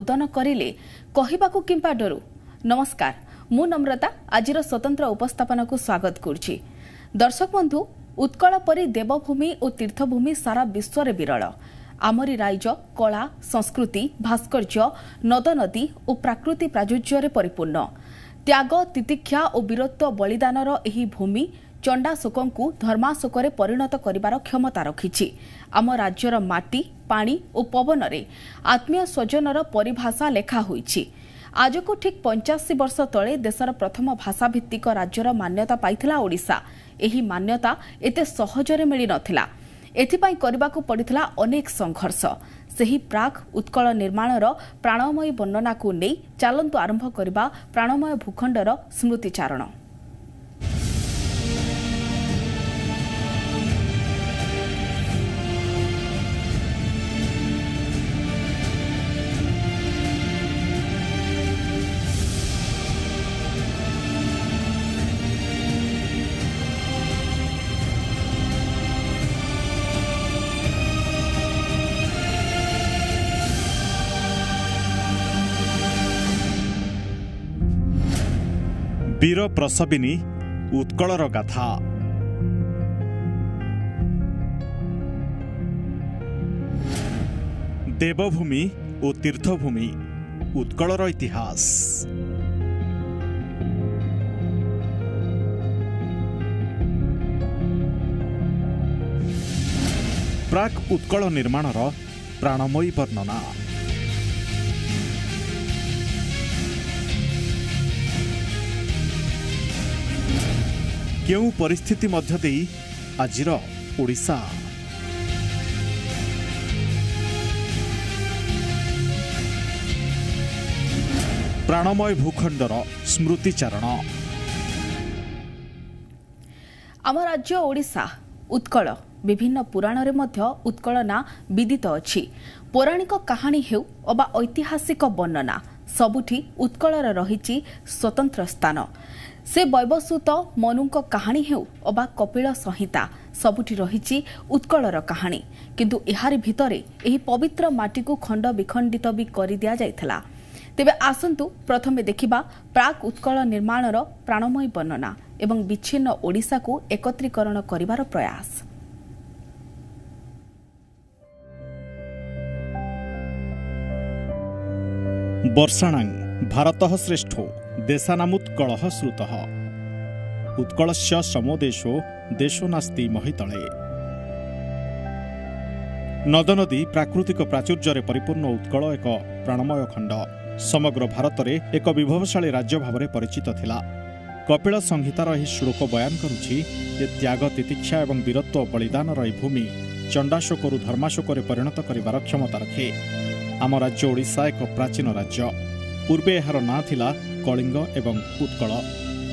उदन करिले कहिबाकु किंपा डरू। नमस्कार, मु नम्रता आजिर स्वतंत्र उपस्थापन को स्वागत करुछि। दर्शक बंधु, उत्कल परी देवभूमि और तीर्थभूमि सारा विश्व रे विरल। आमरी राज्य कला, संस्कृति, भास्कर्य, नद नदी और प्राकृतिक प्राचुर्य परिपूर्ण। त्याग, तितिक्षा और वीरत्व बलिदानर एही भूमि चंडाशोकंकु धर्माशोकरे परिणत करिबार क्षमता रखिछि। आम राज्यर माटी, पानी और पवन रे आत्मीय स्वजनर परिभाषा लेखा होइछि। आज को ठीक 85 वर्ष तले देशर प्रथम भाषाभित्तिक राज्यर मान्यता पाइथिला ओडिशा। एही मान्यता एते सहजरे मिली नथिला। एथिपाई करबाकू पड़िथिला अनेक संघर्ष। सेही प्राक उत्कल निर्माणर प्राणमयी वर्णना को नहीं चलतु आरंभ करबा प्राणमय भूखंडर स्मृतिचारण। वीर प्रसविनी उत्कलर गाथा। देवभूमि और तीर्थभूमि उत्कलर इतिहास। प्राक उत्कल निर्माणर प्राणमयी वर्णना। केउ परिस्थिति मध्य देई आजिर ओडिशा। प्राणमय भूखंडर स्मृतिचारण। आम राज्य ओडिशा उत्कल विभिन्न पुराण रे मध्य उत्कल ना विदित अछि। पौराणिक कहानी हेउ अबा ऐतिहासिक वर्णना सबुठी उत्कलर रहिछि स्वतंत्र स्थान। से वैवस्वत मनुक कहानी हेउ अबा कपिल संहिता सबुठी रहिछि उत्कलर कहानी। किंतु एहारी भितरे एही पवित्र माटी को खंड विखंडित भी करि दिया जायथला। तेबे आसंतु प्रथमे देखिबा प्राक उत्कल निर्माणर प्राणमय वर्णना एवं विच्छिन्न ओडिशा को एकत्रीकरण करिवार प्रयास। वर्षाणां भारतः श्रेष्ठो देशानामुत्कलः श्रुतः। उत्कलस्य समो देशो देशो नास्ति महितले। नदनदी प्राकृतिक प्राचुर्य परिपूर्ण उत्कल एक प्राणमय खंड समग्र भारत में एक विभवशाली राज्य भाव परिचित थिला। कपिल संहितार यह श्लोक बयान करुछि जे त्याग, तितिक्षा एवं वीरत्व बलिदानर यह भूमि चंडाशोकरु धर्माशोकरे परिणत करिवार क्षमता रखे। आम राज्य ओडिशा एक प्राचीन राज्य। पूर्वे एहार नाँ थिला कलिंग एवं उत्कल।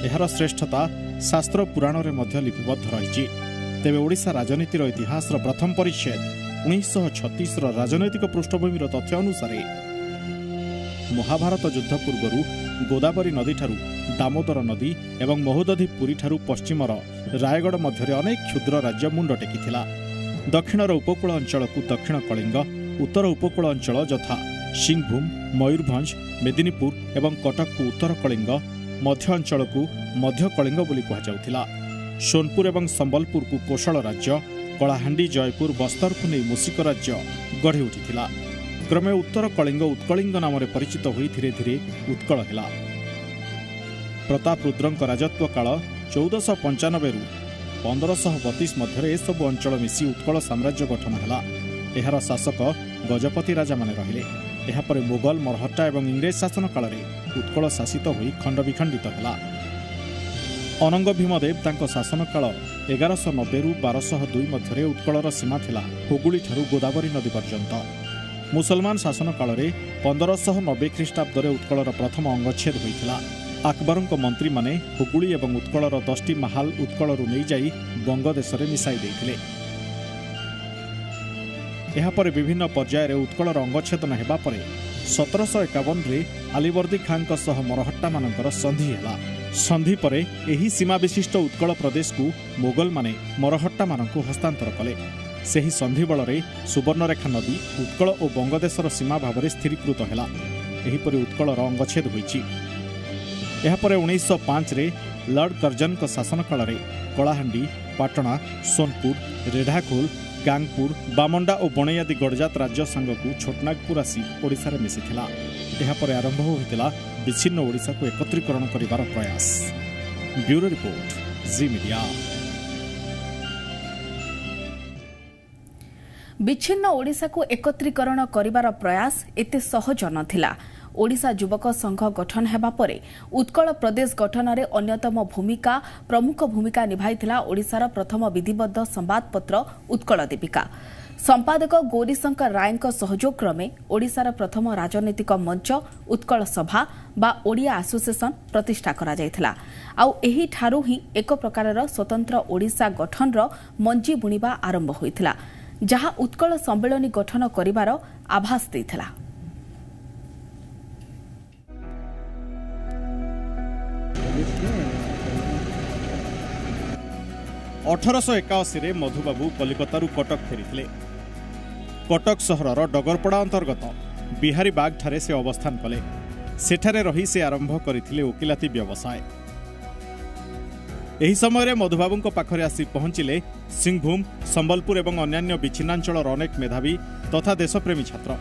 एहार श्रेष्ठता शास्त्र पुराण रे मध्य लिपिबद्ध रहिछि। तेबे ओडिशा राजनीतिर इतिहास प्रथम परिच्छेद 1936 राजनैतिक पृष्ठभूमिर तथ्य अनुसार महाभारत युद्ध पूर्वरु गोदावरी नदी ठारू दामोदर नदी एवं महोदधी पुरी ठारू पश्चिमर रायगढ़ मध्य अनेक क्षुद्र राज्य मुंड टेकिथिला। दक्षिणर उपकूल अंचल को दक्षिण कलिंग, उत्तर उपकूल अंचल यथा सिंहभूम, मयूरभंज, मेदिनीपुर एवं कटक को उत्तर कलिंग, मध्य अंचल को मध्य कलिंग बोली कहुला। सोनपुर एवं संबलपुर को कोशल राज्य, कलाहांडी, जयपुर, बस्तर को नहीं मूषिक राज्य गढ़ी उठिथिला। क्रमे उत्तर कलिंग उत्कलिंग नाम परिचित होई धीरे धीरे उत्कल हेला। प्रताप रुद्रଙ୍କ राजत्व काल 1495 रु 1532 मध्य सबु अंचल मिसी उत्कल साम्राज्य गठन हेला। एहार शासक गजपति राजा माने रहिले। एहापर मुगल, मरहट्टा एवं इंग्रेज शासन काल रे उत्कल शासित होई खंड विखंडित हेला। अनंग भीमदेव तांको शासन काल 1190 रु 1202 मध्य उत्कलर सीमा थिला हुगुली ठारू गोदावरी नदी पर्यंत। मुसलमान शासन काल रे 1590 ख्रीष्टाब्द उत्कलर प्रथम अंगच्छेद होइथिला। अकबरଙ୍କ मंत्री माने हुगुली एवं उत्कलर 10टी महाल उत्कलरू नहीं जाई बंगदेश रे मिसाई देइथिले। एहापर विभिन्न पर्यायर उत्कलर अंगच्छेदन हेबा परे 1751 रे आलीवर्दी खानଙ୍କ सह मरहट्टा मानकर संधि हेला। संधि परे एही सीमा विशिष्ट उत्कल प्रदेश को मोगल माने मरहट्टा मानकु हस्तांतर कले। सेही संधि बल रे सुवर्णरेखा नदी उत्कल और बंगदेशर सीमा भाव में स्थिरीकृत हेला। एहीपरि उत्कलर अंगछेद होईछि। एहापरे 1905 रे लॉर्ड कर्जन को शासन काल रे कलाहांडी, पाटना, सोनपुर, रेढ़ाखोल, गांगपुर, बामंडा और बणई आदि गड़जात राज्य संघकू छोटनागपुर आसी ओडिशा रे मिसिथिला। एहापरे आरंभ होइतिला विच्छिन्न ओडिशा को एकत्रीकरण करिवार प्रयास। ब्यूरो रिपोर्ट, जी मीडिया। विच्छिन्न ओडिशा को एकत्रीकरण करिवार प्रयास एते सहज नथिला। ओडिशा युवक संघ गठन हेबा परे उत्कल प्रदेश गठन रे अन्यतम प्रमुख भूमिका निभाइथिला ओडिशार प्रथम विधिबद्ध संवादपत्र उत्कल दीपिका। संपादक गौरीशंकर रायଙ୍କ सहयोग क्रमे ओडिशार प्रथम राजनैतिक मंच उत्कल सभा बा ओडिया एसोसिएशन प्रतिष्ठा करा जायथिला। आउ एही ठारू ही एक प्रकारर स्वतंत्र ओडिशा गठन रो मंजी बुनिबा आरंभ होइथिला, जहा उत्कल सम्मेलनी गठन करिवार आभास दैथिला। 1881 रे मधुबाबू कलिकतारू कटक फेरिथिले। कटक सहरर डगरपड़ा अंतर्गत बिहारी बाग ठारे से अवस्थान कले। सेठारे रही से आरंभ करथिले वकिलाती व्यवसाय। एही समय रे मधुबाबूଙ୍କ पाखरे आसी पहुंचिले सिंहभूम, संबलपुर एवं अन्यान्य विच्छिन्नांचलर अनेक मेधावी तथा देशप्रेमी छात्र।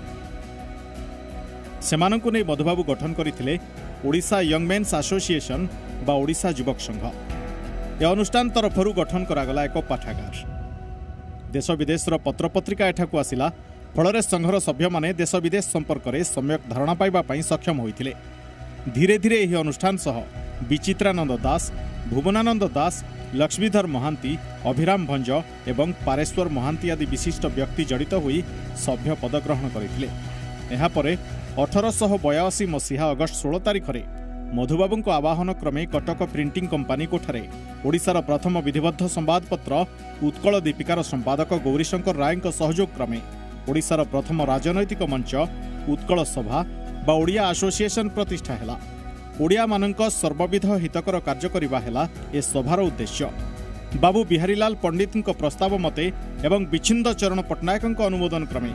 सेमानंकु नै मधुबाबू गठन करथिले ओडिशा यंग मेन्स एसोसिएशन बा ओडिशा युवक संघ। यह अनुष्ठान तरफरू गठन करागला एक पाठागार। देश विदेशर पत्र पत्रिका एठाकू आसिला, फल संघर सभ्य माने देश विदेश संपर्क में सम्यक धारणा पाइबा पई सक्षम होइथिले। धीरे धीरे यह अनुष्ठान सह विचित्रानंद दास, भुवनानंद दास, लक्ष्मीधर महांती, अभिराम भंज एवं पारेश्वर महांती आदि विशिष्ट व्यक्ति जड़ित होई सभ्य पद ग्रहण करथिले। एहा परे 1882 मसीहा अगस्ट 16 तारिख रे मधुबाबूଙ୍କ आवाहन क्रमे कटक प्रिंटिंग कंपानी कोठारे ओडिशार प्रथम विधिबद्ध संवादपत्र उत्कल दीपिकार संपादक गौरीशंकर रायଙ୍କ सहयोग क्रमे ओडिशार प्रथम राजनैतिक मंच उत्कल सभा बा ओडिया एसोसिएशन प्रतिष्ठा हेला। ओडिया मानक सर्वविध हितकर कार्य करिबा हेला ए सभार उद्देश्य। बाबू बिहारीलाल पंडितଙ୍କ प्रस्ताव मते एवं विच्छिन्न चरण पट्टनायकଙ୍କ अनुमोदन क्रमे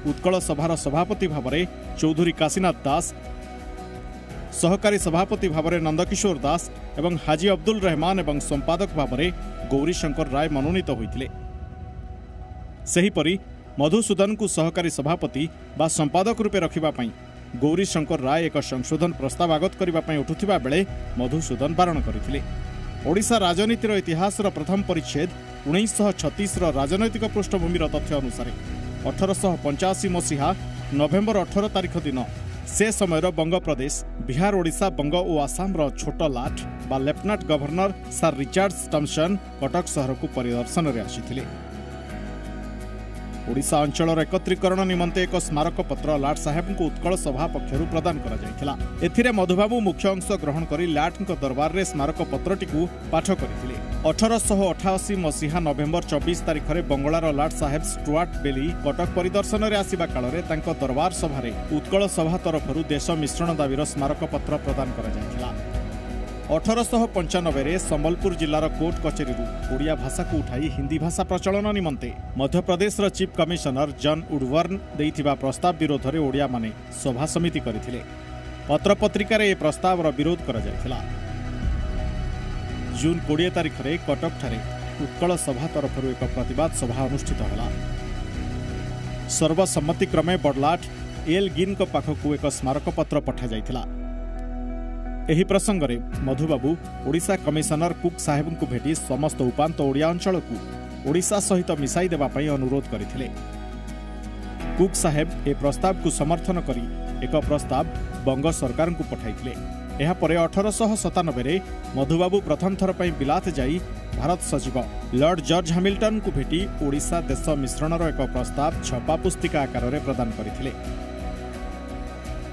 उत्कल सभार सभापति भावरे चौधरी काशीनाथ दास, सहकारी सभापति भावरे नंदकिशोर दास एवं हाजी अब्दुल रहमान एवं संपादक भावरे गौरीशंकर राय मनोनीत होइथिले। सेहीपरि मधुसूदन को सहकारी सभापति बा संपादक रूपे रखिबा पई गौरीशंकर राय एक संशोधन प्रस्ताव आगत करिबा पई उठुथिबा बेले मधुसूदन बारण करथिले। ओडिशा राजनीतिर इतिहासर प्रथम परिच्छेद 1936 राजनैतिक पृष्ठभूमिर तथ्य अनुसार 1885 मसीहा नवेम्बर 18 तारिख दिन से समय बंग प्रदेश, बिहार, ओडिशा, बंग और आसाम छोट लाट बा लेफ्टनांट गवर्नर सर रिचार्ड्स टमसन कटक सहर को परिदर्शन रे आसिथिले। ओडिशा अंचल एकत्रीकरण निमंते एक स्मारक पत्र लाट साहेब को उत्कल सभा पक्षरु प्रदान करा जायथिला। एथिरे मधुबाबू मुख्य अंश ग्रहण करी लाटଙ୍କ दरबार रे स्मारक पत्रटी को पाठ करथिले। 1888 मसीहा नवेम्बर 24 तारिख रे बंगलार लाट साहेब स्टुआर्ट बेली कटक परिदर्शन रे आसीबा काल रे तांको दरबार सभा रे उत्कल सभा तरफरु देश मिश्रण दाबीर स्मारक पत्र प्रदान करा जायथिला। 1895 रे संबलपुर जिलार कोर्ट कचेरी ओडिया भाषा को उठाई हिंदी भाषा प्रचलन निमंते Madhya Pradesh chief commissioner John वुडवर्न देइथिबा प्रस्ताव विरोध रे ओडिया माने सभा समिति करथिले। पत्र पत्रिका रे ए प्रस्ताव विरोध करा जायथिला। जून 20 तारिख रे कटक ठारे उत्कल सभा तरफरु एक प्रतिवाद सभा अनुष्ठित होला। सर्वसम्मति क्रमे बडलाट एल गिन को पाखकु एक स्मारक पत्र पठा जायथिला। एही प्रसंग रे मधुबाबू ओडिशा कमिशनर कुक साहेब को भेटी समस्त उपांत ओडिया अंचल को ओडिशा सहित मिसाई देबा पई अनुरोध करथिले। कुक साहेब ए प्रस्ताव को समर्थन करी एक प्रस्ताव बंग सरकार को पठाइथिले। एहा परे 1897 रे मधुबाबू प्रथम थर पई बिलात जाई भारत सचिव लॉर्ड जॉर्ज हैमिल्टन को भेटी ओडिशा देश मिश्रणर एक प्रस्ताव छपा पुस्तिका आकार रे प्रदान करथिले।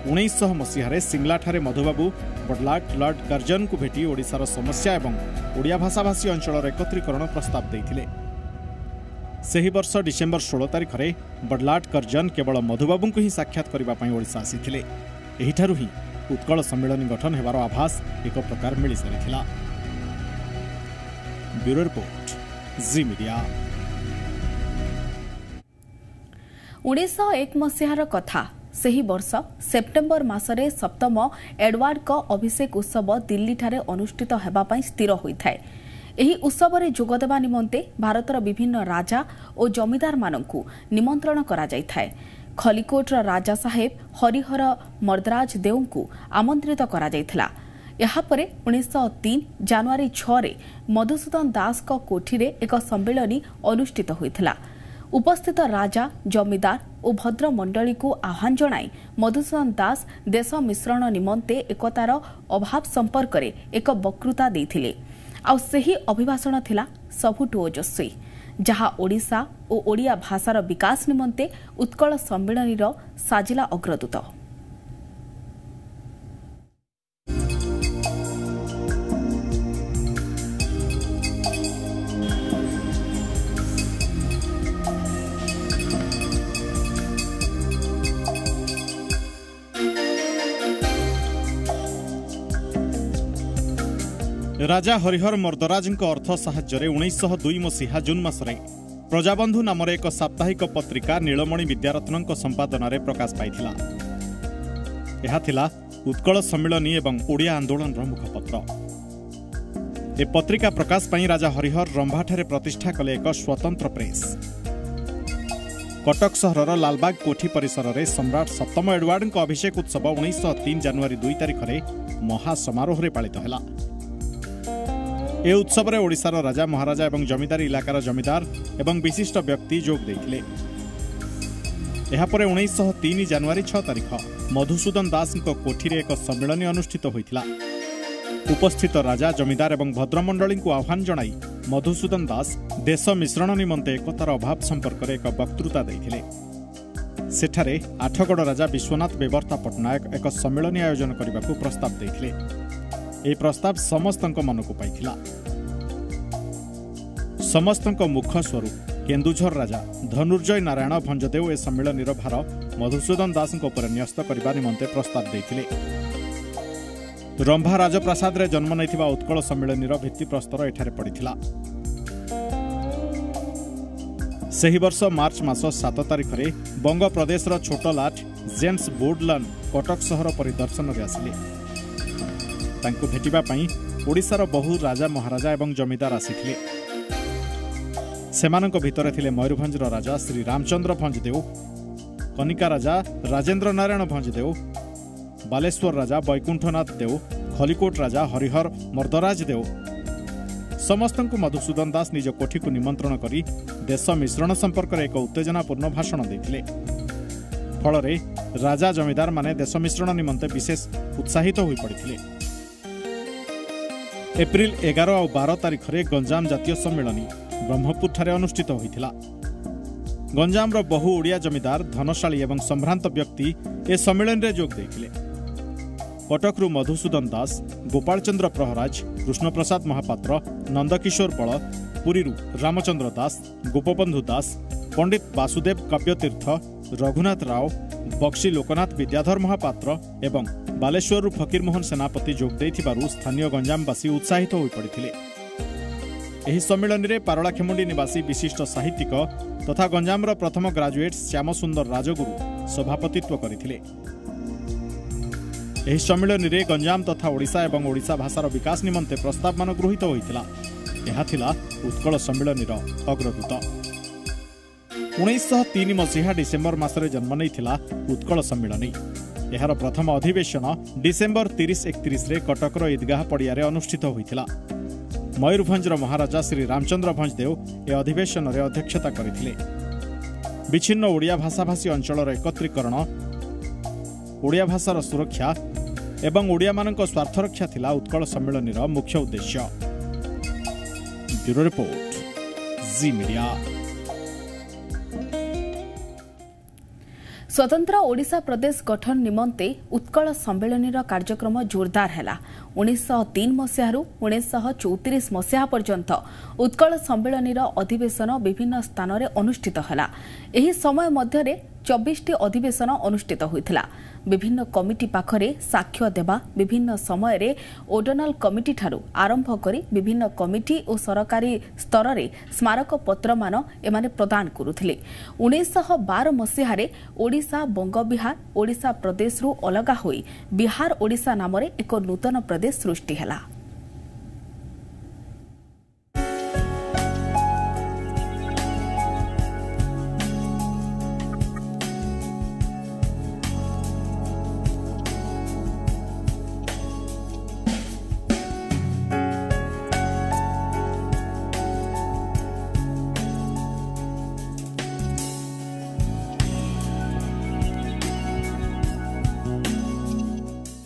1900 मसीह सिंगला ठारे मधुबाबू बडलाट लॉर्ड कर्जन को भेटी ओडिशार समस्या एवं ओडिया भाषाभाषी अंचल एकत्रीकरण प्रस्ताव देइथिले। सेही वर्ष डिसेम्बर 16 तारिख रे बडलाट कर्जन केवल मधुबाबू को ही साक्षात करबा पई ओडिशा आसीथिले। एही ठारू ही उत्कल सम्मेलन गठन हेबार आभास एक प्रकार मिली सारिथिला। ब्यूरो रिपोर्ट, जी मीडिया। 1901 मसीहार कथा ସେହି ବର୍ଷ ସେପ୍ଟେମ୍ବର ମାସରେ ସପ୍ତମ ଏଡୱାର୍ଡଙ୍କ ଅଭିଷେକ ଉତ୍ସବ ଦିଲ୍ଲୀଠାରେ ଅନୁଷ୍ଠିତ ହେବା ପାଇଁ ସ୍ଥିର ହୋଇଥାଏ। ଏହି ଉତ୍ସବରେ ଯୋଗଦେବା ନିମନ୍ତେ ଭାରତର ବିଭିନ୍ନ ରାଜା ଓ ଜମିଦାରମାନଙ୍କୁ ନିମନ୍ତ୍ରଣ କରାଯାଇଥାଏ। ଖଲିକୋଟର ରାଜା ସାହେବ ହରିହର ମର୍ଦ୍ଦରାଜ ଦେଓଙ୍କୁ ଆମନ୍ତ୍ରିତ କରାଯାଇଥିଲା। ଏହାପରେ 1903 ଜାନୁଆରୀ 6ରେ ମଧୁସୂଦନ ଦାସଙ୍କ କୋଠିରେ ଏକ ସମ୍ମିଳନୀ ଅନୁଷ୍ଠିତ ହୋଇଥିଲା। ଉପସ୍ଥିତ ରାଜା ଜମିଦାର ଓ ଭଦ୍ରମଣ୍ଡଳୀକୁ ଆହ୍ୱାନ ଜଣାଇ ମଧୁସୂଦନ ଦାସ ଦେଶ ମିଶ୍ରଣ ନିମନ୍ତେ ଏକତାର ଅଭାବ ସମ୍ପର୍କରେ ଏକ ବକ୍ତୃତା ଦେଇଥିଲେ। ଆଉ ସେହି ଅଭିଭାଷଣ ଥିଲା ସବୁଠୁ ଓଜସ୍ୱୀ, ଯାହା ଓଡ଼ିଶା ଓ ଓଡ଼ିଆ ଭାଷାର ବିକାଶ ନିମନ୍ତେ ଉତ୍କଳ ସମ୍ମିଳନୀର ସାଜିଲା ଅଗ୍ରଦୂତ। राजा हरिहर मर्दराजଙ୍କ अर्थ साहाय्य 1902 मसीहा जून मासरे प्रजाबंधु नामर एक साप्ताहिक पत्रिका नीलमणि विद्यारत्नଙ୍କ संपादन प्रकाश पाइथिला। यह थिला उत्कल सम्मिलनी एवं ओडिया आंदोलन मुखपत्र। ए पत्रिका प्रकाश पाई राजा हरिहर रंभाठारे प्रतिष्ठा कले एक स्वतंत्र प्रेस। कटक सहरर लालबाग कोठी परिसर में सम्राट सप्तम एडवार्डଙ୍କ अभिषेक उत्सव 1903 जनवरी 2 तारिख में महासमारोह पालित है। ए उत्सव में ओडिशार राजा महाराजा एवं जमीदारी इलाकार जमीदार एवं विशिष्ट व्यक्ति जोग देथिले। एहापरे 1903 जनवरी 6 तारिख मधुसूदन दासଙ୍କ कोठीरे एक सम्मेलन अनुष्ठित होइथिला। उपस्थित राजा जमीदार एवं भद्रमंडली को आह्वान जणाई मधुसूदन दास देश मिश्रण निमंते एकतार अभाव संपर्क में एक वक्तृता देथिले। सेठारे आठगड़ राजा विश्वनाथ बेबर्ता पट्टनायक एक सम्मेलन आयोजन करने को प्रस्ताव देथिले। ए प्रस्ताव समस्तଙ୍କ मनକୁ पाइथिला। समस्तଙ୍କ मुख स्वरूप केन्दुझर राजा धनुर्जय नारायण भंजदेव ए सम्मेलनीर भार मधुसूदन दासଙ୍କ उपर न्यस्त करबा निमंते प्रस्ताव देथिले। रंभा राजप्रासाद रे जन्म नैथिबा उत्कल सम्मेलनीर भित्तिप्रस्तर एठारे पड़िथिला। सेही वर्ष मार्च मास 7 तारिख रे बंग प्रदेशर छोटलाट जेम्स बोर्डलन कटक सहर परिदर्शन रे आसिले। तांको भेटिबा पई ओडिशार बहु राजा महाराजा एवं जमीदार आसिथिले। सेमानक भितरे थिले मयूरभंजर राजा श्री रामचंद्र भंजदेव, कनिका राजा राजेंद्र नारायण भंजदेव, बालेश्वर राजा बैकुंठनाथ देव, खलिकोट राजा हरिहर मर्दराज देव। समस्तଙ୍କୁ मधुसूदन दास निज कोठी को निमंत्रण करी देश मिश्रण संपर्क में एक उत्तेजनापूर्ण भाषण देथिले। फलरे राजा जमीदार माने देश मिश्रण निमंते विशेष उत्साहित होई पड़िथिले। एप्रिल 11 और 12 तारिख में गंजाम जातीय सम्मेलनी ब्रह्मपुर ठारे अनुष्ठित होइथिला। गंजामर बहु ओडिया जमीदार धनशाली एवं संभ्रांत व्यक्ति ए सम्मेलन रे जोग देथिले। कटकरू मधुसूदन दास, गोपालचंद्र प्रहराज, कृष्णप्रसाद महापात्र, नंदकिशोर बल, पुरीरू रामचंद्र दास, गोपबंधु दास, पंडित वासुदेव काव्यतीर्थ, रघुनाथ राव, बक्सी लोकनाथ विद्याधर महापात्र एवं बालेश्वर फकीर मोहन सेनापति जोग देथिबारु स्थानीय गंजामवासी उत्साहित होई पड़िथिले। एही सम्मेलन रे पारलाखेमुंडी निवासी विशिष्ट साहित्यिक तथा गंजामर प्रथम ग्राजुएट श्यामसुंदर राजगुरु सभापतित्व करथिले। एही सम्मेलन रे गंजाम तथा ओडिशा एवं ओडिशा भाषार विकास निमंते प्रस्ताव मान गृहीत होइथिला। एहा थिला उत्कल सम्मेलनीर अग्रदूत। 1903 मसीहा डिसेम्बर मासरे जन्म नैथिला उत्कल सम्मेलनी। एहार प्रथम अधिवेशन डिसेम्बर 30-31 रे कटकर ईदगाह पड़िया अनुष्ठित होइथिला। मयूरभंजर महाराजा श्री रामचंद्र भंजदेव ए अधिवेशन रे अध्यक्षता करथिले। विच्छिन्न ओडिया भाषाभाषी अंचलर एकत्रीकरण, ओडिया भाषार सुरक्षा एवं ओडिया मानक स्वार्थ रक्षा थिला उत्कल सम्मेलनीर मुख्य उद्देश्य। ब्यूरो रिपोर्ट, जी मीडिया। स्वतंत्र ओडिशा प्रदेश गठन निमंते उत्कल सम्मेलनीर कार्यक्रम जोरदार हैला। 1903 मसीहारू 1934 मसीहा पर्यंत उत्कल सम्मेलनीर अधिवेशन विभिन्न स्थान में अनुष्ठित हैला। एही समय मध्यरे 24टी अधिवेशन अनुष्ठित होइथिला। विभिन्न कमिटी पाखरे साक्ष्य देवा विभिन्न समय रे ओडोनाल कमिटी ठारू आरंभ करी विभिन्न कमिटी और सरकारी स्तर रे स्मारक पत्र मान एमाने प्रदान करुथिले। 1912 मसीहारे ओडिशा बंग बिहार ओडिशा प्रदेश रु अलगा होई बिहार ओडिशा नाम रे एक नूतन प्रदेश सृष्टि हैला।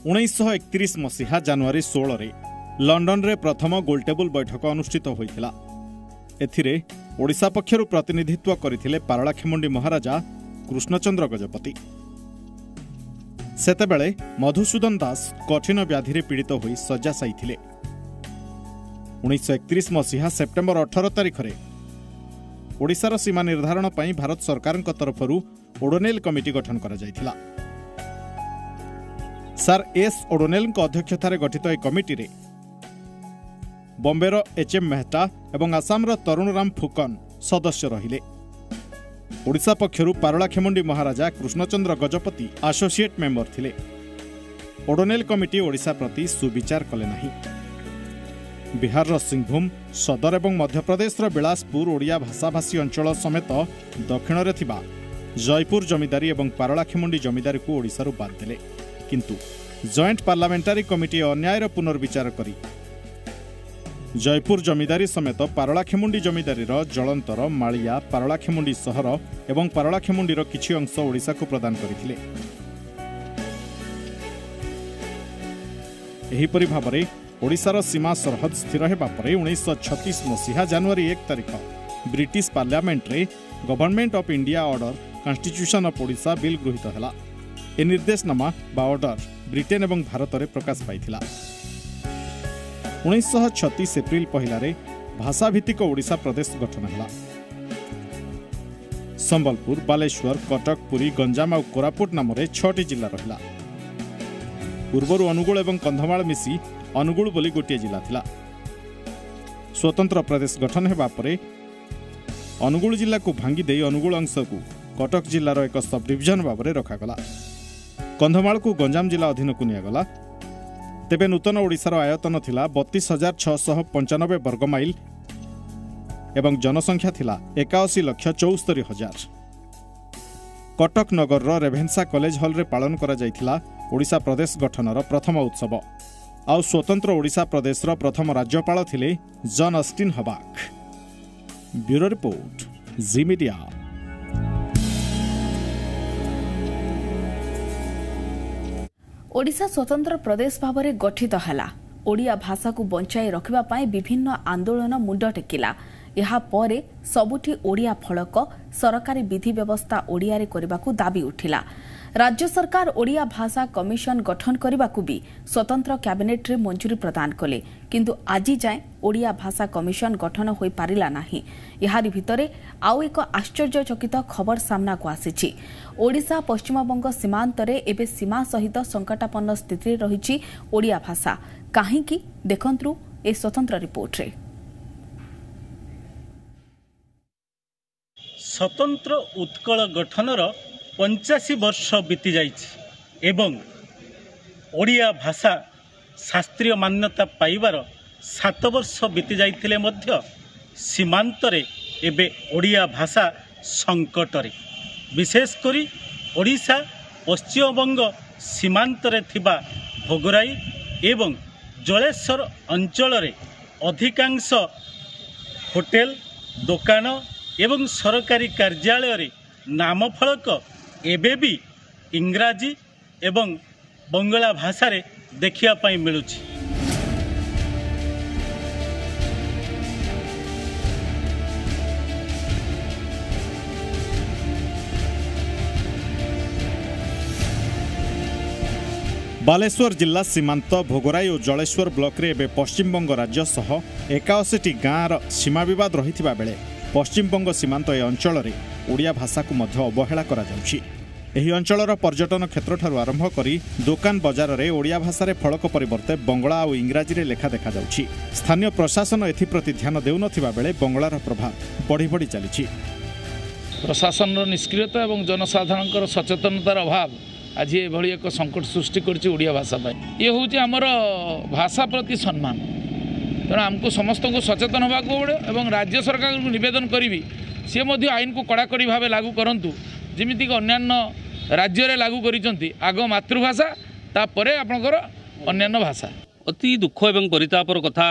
उन्नीस 1931 मसीहा जनवरी 16 रे लंडन रे प्रथम गोलटेबल बैठक अनुष्ठित होइथिला। एथिरे ओडिशा पक्षरु प्रतिनिधित्व करिथिले पारलाखेमुंडी महाराजा कृष्णचंद्र गजपति। सेतेबेले मधुसूदन दास कठिन व्याधि रे पीड़ित होई सज्जा साइथिले। 1931 मसीहा सेप्टेम्बर 18 तारिख रे ओडिशार सीमा निर्धारण पई भारत सरकार तरफरु ओडोनेल कमिटी गठन करा जायथिला। सर एस ओडोनेल अध्यक्षतार गठित एक कमिटी रे बॉम्बेर एचएम मेहता एवं आसामर तरुणराम फुकन सदस्य रहिले। ओडिशा पक्षरु पारलाखेमुंडी महाराजा कृष्णचंद्र गजपति एसोसिएट मेंबर थिले। ओडोनेल कमिटी ओडिशा प्रति सुविचार कले नाही। बिहार सिंहभूम सदर एवं मध्यप्रदेश बिलासपुर ओडिया भाषाभाषी अंचल समेत दक्षिण रे थिबा जयपुर जमीदारी एवं पारलाखेमुंडी जमीदारी को ओडिशारु बाद देले। किंतु जॉइंट पार्लियामेंटारी कमिटी अन्यायर पुनर्विचार करी जयपुर जमीदारी समेत पारलाखेमुंडी जमीदारीर जलंतर मालिया पारलाखेमुंडी सहर एवं पारलाखेमुंडीर किछि अंश ओडिशा को प्रदान करथिले। एहिपरि भाबरे ओडिशार सीमा सरहद स्थिर हेबा परे 1936 मसीहा जनवरी 1 तारिख ब्रिटिश पार्लियामेंट रे government of India order constitution of Odisha bill गृहीत हैला। ए निर्देशनामा बा ऑर्डर ब्रिटेन एवं भारत रे प्रकाश पाइथिला। 1936 एप्रिल पहिला रे भाषाभित्तिक ओडिशा प्रदेश गठन हैला। संबलपुर बालेश्वर कटक पुरी गंजाम और कोरापुट नाम रे 6टी जिला रहिला। पूर्वरु अनुगुल एवं कंधमाल मिसी अनुगुल बोली गोटे जिला थिला। स्वतंत्र प्रदेश गठन हेबा परे अनुगुल जिला को भांगी देई अनुगुल अंश को कटक जिलार एक सब डिविजन भाव रखागला। कंधमाल को गंजाम जिला अधीन को नियागला। तेबे नूतन ओडिशार आयतन थिला 32,695 वर्गमाइल एवं जनसंख्या थिला 81,74,000। कटक नगर रेभेन्सा कॉलेज हॉल रे पालन करा जायथिला ओडिशा प्रदेश गठनर प्रथम उत्सव। आउ स्वतंत्र ओडिशा प्रदेशर प्रथम राज्यपाल थिले जॉन ऑस्टिन हबाक। ब्यूरो रिपोर्ट जी मीडिया। ओडिशा स्वतंत्र प्रदेश भाव में गठित हैला। ओडिया भाषा को बंचाई रखिबा पाई विभिन्न आंदोलन मुंड टेकिला। यहाँ परे सबुठी ओडिया फलक सरकारी विधि व्यवस्था ओडिया रे करबाकू दाबी उठिला। राज्य सरकार ओडिया भाषा कमिशन गठन करबाकू भी स्वतंत्र कैबिनेट रे मंजूरी प्रदान कले। किंतु आजि जाए ओडिया भाषा कमिशन गठन होई पारिला नाही। याहारी भितरे आउ एक आश्चर्यचकित खबर सामना को आसीछि। ओडिशा पश्चिमबंग सीमांत रे एबे सीमा सहित संकटापन्न स्थिति रे रहिछि ओडिया भाषा। काहेकि देखंतु ए स्वतंत्र रिपोर्ट रे। स्वतंत्र उत्कल गठनर 85 वर्ष बीती जाइछि एवं ओडिया भाषा शास्त्रीय मान्यता पाइबार 7 वर्ष बीती जाइथिले मध्य सीमांतरे एबे ओडिया भाषा संकटरे। विशेष करी ओडिशा पश्चिमबंग सीमांतरे थिबा भोगराई एवं जलेश्वर अंचल रे अधिकांश होटेल दुकान एवं सरकारी कार्यालय रे नामफलक एबे भी इंग्राजी एवं बंगला भाषा रे देखिया पाई मिलुछि। बालेश्वर जिला सीमांत भोगराई और जलेश्वर ब्लॉक रे एबे पश्चिमबंग राज्य सह 81 गाँवर सीमा बद रही बेले पश्चिमबंग सीमांत ए अंचल रे ओडिया भाषा को मध्य अवहेला करा जाउछि। ଏହି ଅଞ୍ଚଳର ପର୍ଯ୍ୟଟନ କ୍ଷେତ୍ରଠାରୁ ଆରମ୍ଭ କରି ଦୋକାନ ବଜାରରେ ଓଡ଼ିଆ ଭାଷାରେ ଫଳକ ପରିବର୍ତ୍ତେ ବଙ୍ଗଳା ଆଉ ଇଂରାଜୀରେ ଲେଖା ଦେଖାଯାଉଛି। ସ୍ଥାନୀୟ ପ୍ରଶାସନ ଏଥିପ୍ରତି ଧ୍ୟାନ ଦେଉନଥିବା ବେଳେ ବଙ୍ଗଳାର ପ୍ରଭାବ ବଢ଼ି ବଢ଼ି ଚାଲିଛି। ପ୍ରଶାସନର ନିଷ୍କ୍ରିୟତା ଏବଂ ଜନସାଧାରଣଙ୍କର ସଚେତନତାର ଅଭାବ ଆଜି ଏଭଳି ଏକ ସଙ୍କଟ ସୃଷ୍ଟି କରିଛି ଓଡ଼ିଆ ଭାଷା ପାଇଁ। ଇଏ ହେଉଛି ଆମର ଭାଷା ପ୍ରତି ସମ୍ମାନ। ତେଣୁ ଆମକୁ ସମସ୍ତଙ୍କୁ ସଚେତନ ହେବାକୁ ପଡ଼ିବ ଏବଂ ରାଜ୍ୟ ସରକାରଙ୍କୁ ନିବେଦନ କରିବି ସେ ମଧ୍ୟ ଆଇନକୁ କଡ଼ାକଡ଼ି ଭାବେ ଲାଗୁ କରନ୍ତୁ, ଯେମିତିକି ଅନ୍ୟାନ୍ୟ ରାଜ୍ୟରେ ଲାଗୁ କରିଛନ୍ତି। ଆଗ ମାତୃଭାଷା ତାପରେ ଆପଣଙ୍କର ଅନ୍ୟାନ୍ୟ ଭାଷା। ଅତି ଦୁଃଖ ଏବଂ ପରିତାପର କଥା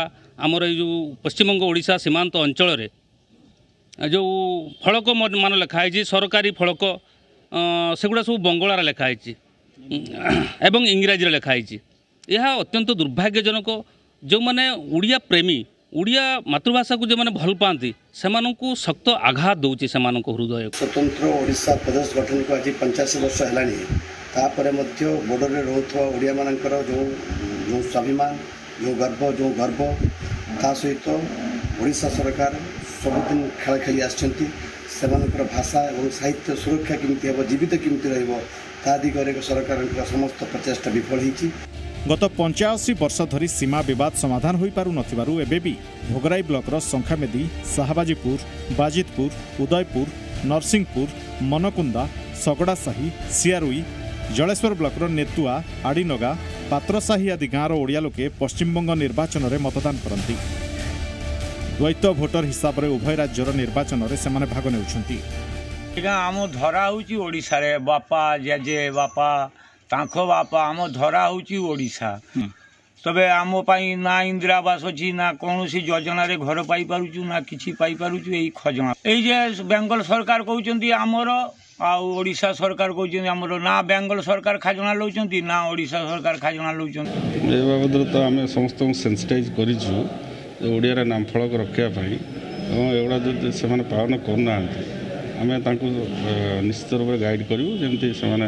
ଆମର ଏଇ ଯେଉଁ ପଶ୍ଚିମବଙ୍ଗ ଓଡ଼ିଶା ସୀମାନ୍ତ ଅଞ୍ଚଳରେ ଯେଉଁ ଫଳକ ମାନ ଲେଖା ହେଇଛି ସରକାରୀ ଫଳକ ସେଗୁଡ଼ା ସବୁ ବଙ୍ଗଳାରେ ଲେଖା ହେଇଛି ଏବଂ ଇଂରାଜୀରେ ଲେଖା ହେଇଛି। ଏହା ଅତ୍ୟନ୍ତ ଦୁର୍ଭାଗ୍ୟଜନକ। ଯେଉଁମାନେ ଓଡ଼ିଆ ପ୍ରେମୀ ଓଡ଼ିଆ ମାତୃଭାଷାକୁ ଯେଉଁମାନେ ଭଲ ପାଆନ୍ତି ସେମାନଙ୍କୁ ଶକ୍ତ ଆଘାତ ଦେଉଛି ସେମାନଙ୍କ ହୃଦୟ। ସ୍ୱତନ୍ତ୍ର ଓଡ଼ିଶା ପ୍ରଦେଶ ଗଠନକୁ ଆଜି 85 ବର୍ଷ ହେଲାଣି। ତାପରେ ମଧ୍ୟ ବୋର୍ଡରରେ ରହୁଥିବା ଓଡ଼ିଆମାନଙ୍କର ଯେଉଁ ସ୍ୱାଭିମାନ, ଯେଉଁ ଗର୍ବ ତା ସହିତ ଓଡ଼ିଶା ସରକାର ସବୁଦିନ ଖେଳ ଖେଳି ଆସିଛନ୍ତି। ସେମାନଙ୍କର ଭାଷା ଏବଂ ସାହିତ୍ୟ ସୁରକ୍ଷା କେମିତି ହେବ, ଜୀବିତ କେମିତି ରହିବ, ତା ଦିଗରେ ସରକାରଙ୍କର ସମସ୍ତ ପ୍ରଚେଷ୍ଟା ବିଫଳ ହୋଇଛି। ଗତ 85 ବର୍ଷ ଧରି ସୀମା ବିବାଦ ସମାଧାନ ହୋଇପାରୁନଥିବାରୁ ଏବେ ବି ଭୋଗରାଇ ବ୍ଲକର ଶଙ୍ଖାମେଦି, ଶାହାବାଜିପୁର, ବାଜିତପୁର, ଉଦୟପୁର, ନରସିଂହପୁର, ମନକୁନ୍ଦା, ଶଗଡ଼ାସାହି, ସିଆରୁଇ, ଜଳେଶ୍ୱର ବ୍ଲକର ନେତୁଆ, ଆଡ଼ିନଗା, ପାତ୍ରସାହି ଆଦି ଗାଁର ଓଡ଼ିଆ ଲୋକେ ପଶ୍ଚିମବଙ୍ଗ ନିର୍ବାଚନରେ ମତଦାନ କରନ୍ତି। ଦ୍ୱୈତ ଭୋଟର ହିସାବରେ ଉଭୟ ରାଜ୍ୟର ନିର୍ବାଚନରେ ସେମାନେ ଭାଗ ନେଉଛନ୍ତି। ଆମ ଧରା ହେଉଛି ଓଡ଼ିଶାରେ। ବାପା ଜେଜେ ବାପା ତାଙ୍କ ବାପା ଆମ ଧରା ହେଉଛି ଓଡ଼ିଶା। তবে ଆମ ପାଇଁ ନା ଇନ୍ଦିରା ଆବାସ ଅଛି, ନା କୌଣସି ଯୋଜନାରେ ଘର ପାଇପାରୁଛୁ, ନା କିଛି ପାଇପାରୁଛୁ। ଏଇ ଖଜଣା ଏଇ ଯେ ବେଙ୍ଗଲ ସରକାର କହୁଛନ୍ତି ଆମର, ଆଉ ଓଡ଼ିଶା ସରକାର କହୁଛନ୍ତି ଆମର। ନା ବେଙ୍ଗଲ ସରକାର ଖାଜଣା ନେଉଛନ୍ତି, ନା ଓଡ଼ିଶା ସରକାର ଖାଜଣା ନେଉଛନ୍ତି। ଏ ବାବଦରେ ତ ଆମେ ସମସ୍ତଙ୍କୁ ସେନ୍ସିଟାଇଜ୍ କରିଛୁ ଓଡ଼ିଆରେ ନାମ ଫଳକ ରଖିବା ପାଇଁ। ଏବଂ ଏଗୁଡ଼ା ଯଦି ସେମାନେ ପାଳନ କରୁନାହାନ୍ତି ଆମେ ତାଙ୍କୁ ନିଶ୍ଚିତ ରୂପରେ ଗାଇଡ଼ କରିବୁ, ଯେମିତି ସେମାନେ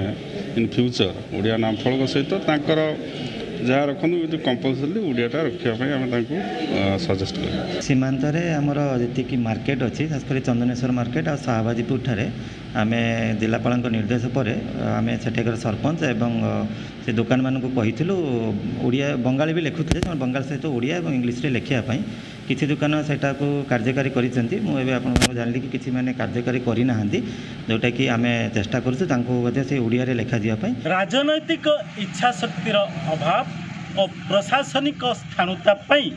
ଇନ୍ ଫ୍ୟୁଚର ଓଡ଼ିଆ ନାମ ଫଳକ ସହିତ ତାଙ୍କର ଯାହା ରଖନ୍ତୁ କିନ୍ତୁ କମ୍ପଲସରି ଓଡ଼ିଆଟା ରଖିବା ପାଇଁ ଆମେ ତାଙ୍କୁ ସଜେଷ୍ଟ କରିବୁ। ସୀମାନ୍ତରେ ଆମର ଯେତିକି ମାର୍କେଟ ଅଛି, ଖାସ କରି ଚନ୍ଦନେଶ୍ୱର ମାର୍କେଟ ଆଉ ଶାହାବାଜିପୁର ଠାରେ ଆମେ ଜିଲ୍ଲାପାଳଙ୍କ ନିର୍ଦ୍ଦେଶ ପରେ ଆମେ ସେଠାକାର ସରପଞ୍ଚ ଏବଂ ସେ ଦୋକାନମାନଙ୍କୁ କହିଥିଲୁ ଓଡ଼ିଆ ବଙ୍ଗାଳୀ ବି ଲେଖୁଥିଲେ, ବଙ୍ଗାଳୀ ସହିତ ଓଡ଼ିଆ ଏବଂ ଇଂଲିଶରେ ଲେଖିବା ପାଇଁ। କିଛି ଦୋକାନ ସେଟାକୁ କାର୍ଯ୍ୟକାରୀ କରିଛନ୍ତି। ମୁଁ ଏବେ ଆପଣଙ୍କୁ ଜାଣିଲି କି କିଛି ମାନେ କାର୍ଯ୍ୟକାରୀ କରିନାହାନ୍ତି, ଯେଉଁଟାକି ଆମେ ଚେଷ୍ଟା କରୁଛୁ ତାଙ୍କୁ ମଧ୍ୟ ସେ ଓଡ଼ିଆରେ ଲେଖାଯିବା ପାଇଁ। ରାଜନୈତିକ ଇଚ୍ଛା ଶକ୍ତିର ଅଭାବ ଓ ପ୍ରଶାସନିକ ସ୍ଥାଣୁତା ପାଇଁ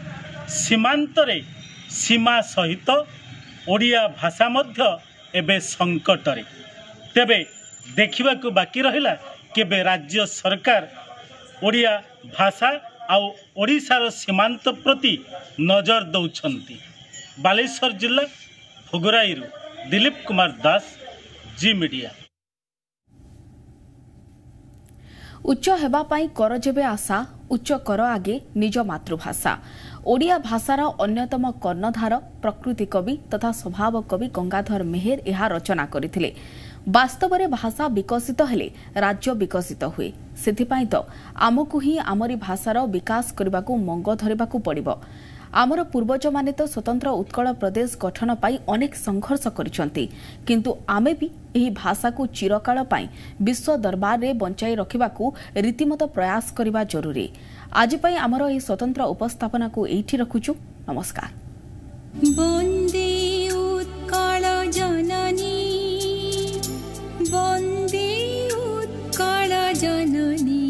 ସୀମାନ୍ତରେ ସୀମା ସହିତ ଓଡ଼ିଆ ଭାଷା ମଧ୍ୟ ଏବେ ସଙ୍କଟରେ। ତେବେ ଦେଖିବାକୁ ବାକି ରହିଲା କେବେ ରାଜ୍ୟ ସରକାର ଓଡ଼ିଆ ଭାଷା ଆଉ ଓଡ଼ିଶାର ସୀମାନ୍ତ ପ୍ରତି ନଜର ଦେଉଛନ୍ତି। ବାଲେଶ୍ୱର ଜିଲ୍ଲା ଭୋଗରାଇରୁ ଦିଲ୍ଲୀପ କୁମାର ଦାସ, ଜି ମିଡ଼ିଆ। ଉଚ୍ଚ ହେବା ପାଇଁ କର ଯେବେ ଆଶା, ଉଚ୍ଚ କର ଆଗେ ନିଜ ମାତୃଭାଷା। ଓଡ଼ିଆ ଭାଷାର ଅନ୍ୟତମ କର୍ଣ୍ଣଧାର ପ୍ରକୃତି କବି ତଥା ସ୍ୱଭାବ କବି ଗଙ୍ଗାଧର ମେହେର ଏହା ରଚନା କରିଥିଲେ। ବାସ୍ତବରେ ଭାଷା ବିକଶିତ ହେଲେ ରାଜ୍ୟ ବିକଶିତ ହୁଏ। ସେଥିପାଇଁ ତ ଆମକୁ ହିଁ ଆମରି ଭାଷାର ବିକାଶ କରିବାକୁ ମଙ୍ଗ ଧରିବାକୁ ପଡ଼ିବ। ଆମର ପୂର୍ବଜମାନେ ତ ସ୍ୱତନ୍ତ୍ର ଉତ୍କଳ ପ୍ରଦେଶ ଗଠନ ପାଇଁ ଅନେକ ସଂଘର୍ଷ କରିଛନ୍ତି, କିନ୍ତୁ ଆମେ ବି ଏହି ଭାଷାକୁ ଚିରକାଳ ପାଇଁ ବିଶ୍ୱ ଦରବାରରେ ବଞ୍ଚାଇ ରଖିବାକୁ ରୀତିମତ ପ୍ରୟାସ କରିବା ଜରୁରୀ। ଆଜି ପାଇଁ ଆମର ଏହି ସ୍ୱତନ୍ତ୍ର ଉପସ୍ଥାପନାକୁ ଏଇଠି ରଖୁଛୁ। ନମସ୍କାର। ବନ୍ଦେ ଉତ୍କଳ ଜନନୀ, ବନ୍ଦେ ଉତ୍କଳ ଜନନୀ।